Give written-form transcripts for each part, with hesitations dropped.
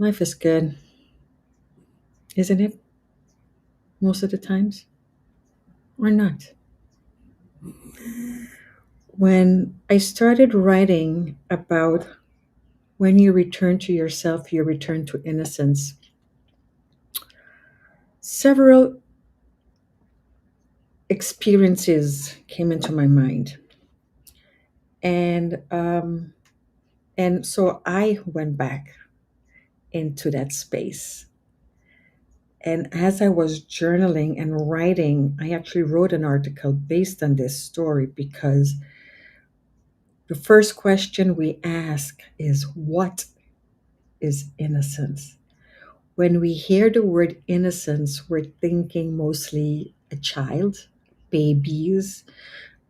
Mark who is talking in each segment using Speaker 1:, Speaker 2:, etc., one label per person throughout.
Speaker 1: Life is good, isn't it? Most of the times, or not. When I started writing about when you return to yourself, you return to innocence, several experiences came into my mind. And so I went back into that space. And as I was journaling and writing, I actually wrote an article based on this story because the first question we ask is, what is innocence? When we hear the word innocence, we're thinking mostly a child, babies,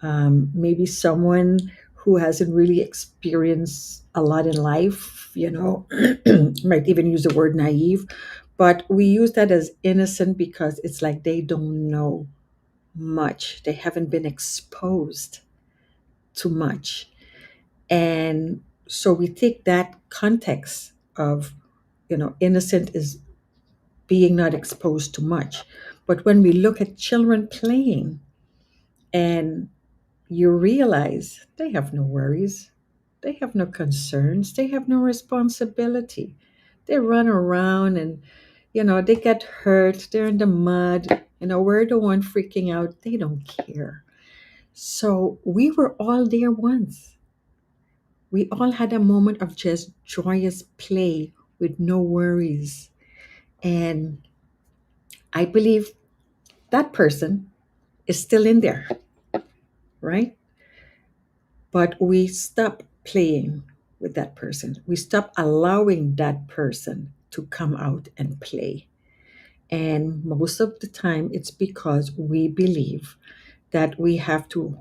Speaker 1: maybe someone who hasn't really experienced a lot in life, might even use the word naive, but we use that as innocent because it's like they don't know much. They haven't been exposed to much. And so we take that context of, innocent is being not exposed to much. But when we look at children playing and you realize they have no worries, they have no concerns, they have no responsibility. They run around and, they get hurt, they're in the mud, we're the one freaking out, they don't care. So we were all there once. We all had a moment of just joyous play with no worries. And I believe that person is still in there, right? But we stop playing with that person. We stop allowing that person to come out and play. And most of the time, it's because we believe that we have to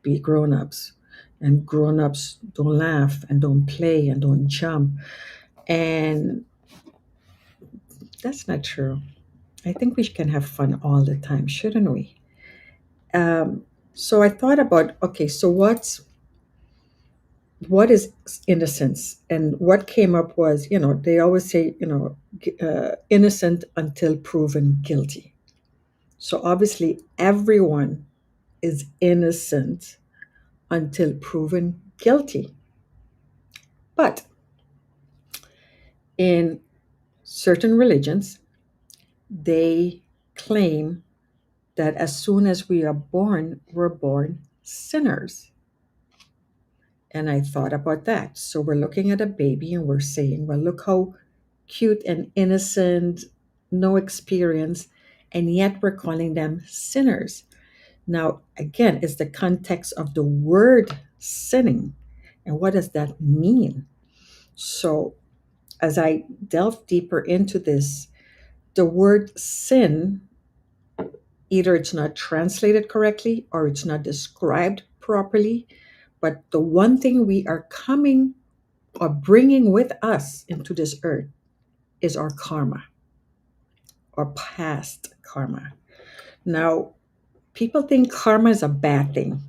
Speaker 1: be grown ups. And grown ups don't laugh and don't play and don't jump. And that's not true. I think we can have fun all the time, shouldn't we? So I thought about, okay, so what is innocence? And what came up was, they always say, innocent until proven guilty. So obviously, everyone is innocent until proven guilty. But in certain religions, they claim that as soon as we are born, we're born sinners. And I thought about that. So we're looking at a baby and we're saying, well, look how cute and innocent, no experience, and yet we're calling them sinners. Now, again, it's the context of the word sinning. And what does that mean? So, as I delve deeper into this, the word sin, either it's not translated correctly or it's not described properly. But the one thing we are coming or bringing with us into this earth is our karma or past karma. Now, people think karma is a bad thing.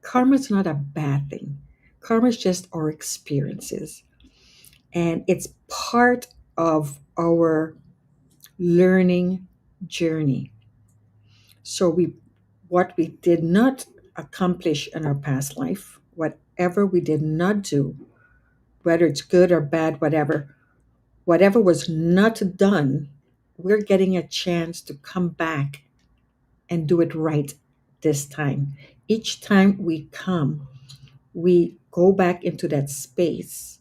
Speaker 1: Karma is not a bad thing. Karma is just our experiences, and it's part of our learning journey. So what we did not accomplish in our past life, whatever we did not do, whether it's good or bad, whatever was not done, we're getting a chance to come back and do it right this time. Each time we come, we go back into that space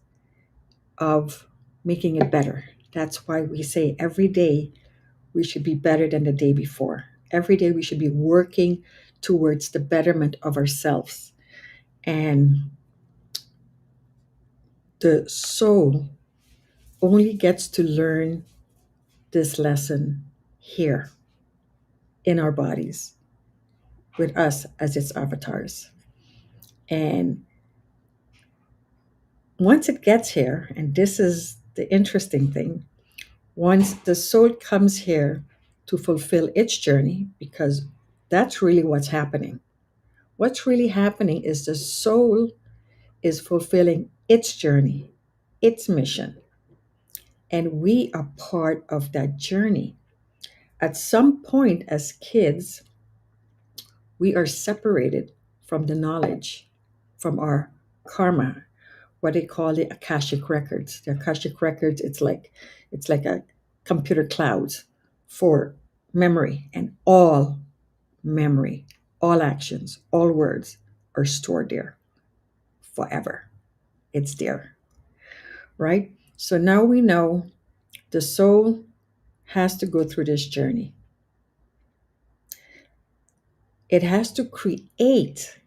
Speaker 1: of making it better. That's why we say every day we should be better than the day before. Every day we should be working towards the betterment of ourselves. And the soul only gets to learn this lesson here in our bodies with us as its avatars. And once it gets here, and this is the interesting thing, once the soul comes here to fulfill its journey, because that's really what's happening. What's really happening is the soul is fulfilling its journey, its mission. And we are part of that journey. At some point, as kids, we are separated from the knowledge, from our karma, what they call the Akashic records. The Akashic records, it's like a computer cloud for memory, and all memory, all actions, all words are stored there forever. It's there, right? So now we know the soul has to go through this journey. It has to create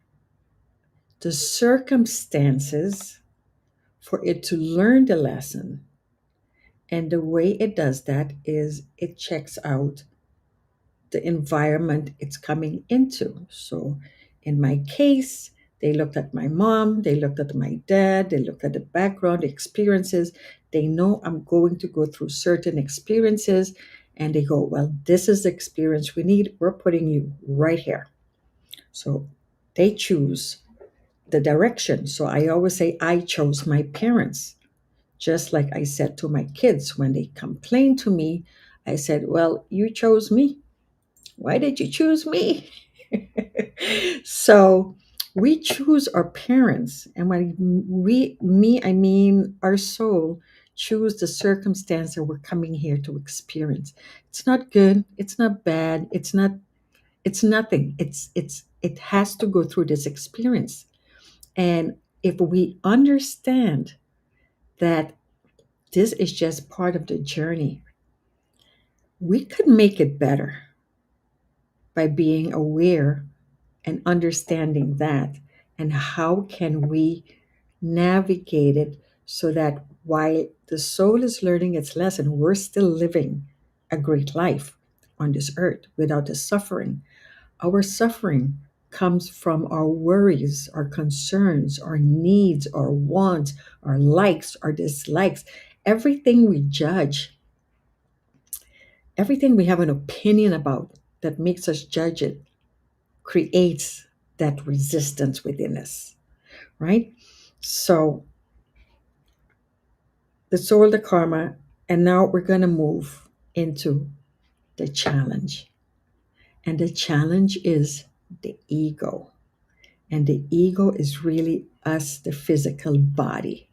Speaker 1: the circumstances for it to learn the lesson. And the way it does that is it checks out the environment it's coming into. So, in my case, they looked at my mom, they looked at my dad, they looked at the background, the experiences. They know I'm going to go through certain experiences, and they go, well, this is the experience we need. We're putting you right here. So, they choose the direction. So, I always say, I chose my parents. Just like I said to my kids when they complained to me, I said, well, you chose me. Why did you choose me? So we choose our parents. And when I mean our soul, choose the circumstance that we're coming here to experience. It's not good. It's not bad. It's nothing. It has to go through this experience. And if we understand that this is just part of the journey, we could make it better by being aware and understanding that, and how can we navigate it so that while the soul is learning its lesson, we're still living a great life on this earth without the suffering. Our suffering comes from our worries, our concerns, our needs, our wants, our likes, our dislikes, everything we judge, everything we have an opinion about that makes us judge it creates that resistance within us, right? So the soul, the karma, and now we're going to move into the challenge. And the challenge is the ego. And the ego is really us, the physical body.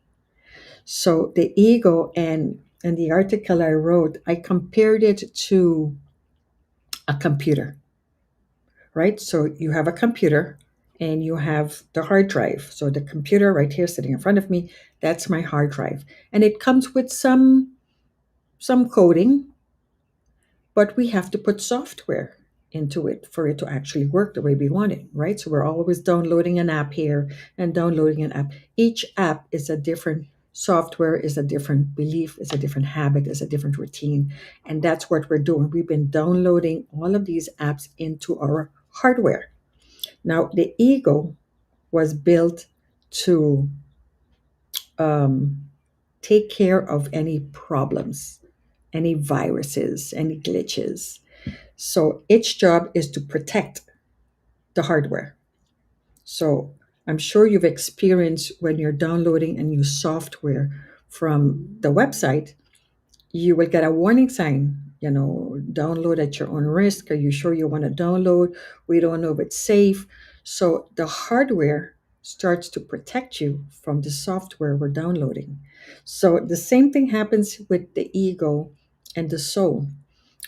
Speaker 1: So the ego, and the article I wrote, I compared it to a computer, right? So you have a computer and you have the hard drive. So the computer right here sitting in front of me, that's my hard drive. And it comes with some coding, but we have to put software into it for it to actually work the way we want it, right? So we're always downloading an app here and downloading an app. Each app is a different software, is a different belief, is a different habit, is a different routine. And that's what we're doing. We've been downloading all of these apps into our hardware. Now, the ego was built to um, take care of any problems, any viruses, any glitches. So its job is to protect the hardware. So I'm sure you've experienced when you're downloading a new software from the website, you will get a warning sign, download at your own risk. Are you sure you want to download? We don't know if it's safe. So the hardware starts to protect you from the software we're downloading. So the same thing happens with the ego and the soul.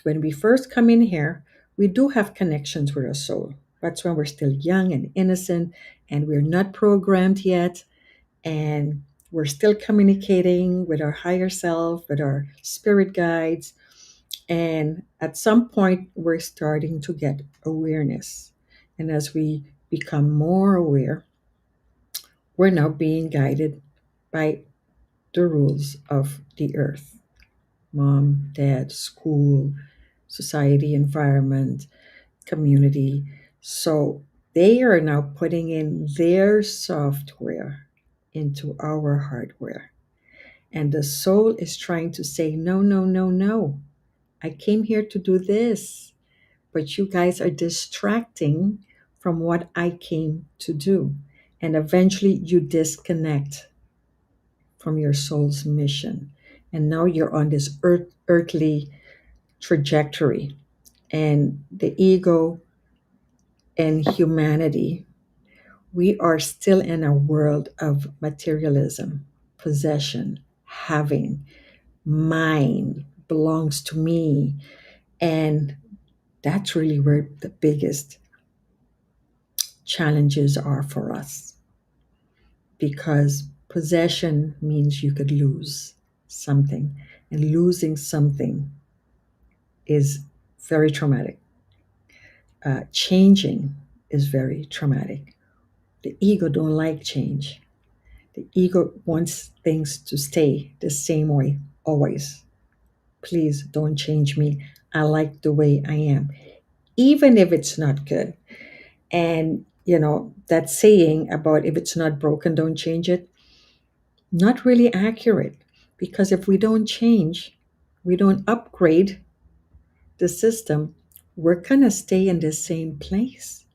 Speaker 1: When we first come in here, we do have connections with our soul. That's when we're still young and innocent and we're not programmed yet. And we're still communicating with our higher self, with our spirit guides. And at some point, we're starting to get awareness. And as we become more aware, we're now being guided by the rules of the earth: mom, dad, school, society, environment, community. So they are now putting in their software into our hardware. And the soul is trying to say, no, no, no, no. I came here to do this, but you guys are distracting from what I came to do. And eventually you disconnect from your soul's mission. and now you're on this earthly trajectory. And the ego and humanity, we are still in a world of materialism, possession, having, mine, belongs to me. And that's really where the biggest challenges are for us, because possession means you could lose something, and losing something is very traumatic. Changing is very traumatic. The ego don't like change. The ego wants things to stay the same way always. Please don't change me. I like the way I am, even if it's not good. And that saying about if it's not broken, don't change it, not really accurate, because if we don't change, we don't upgrade the system, we're going to stay in the same place.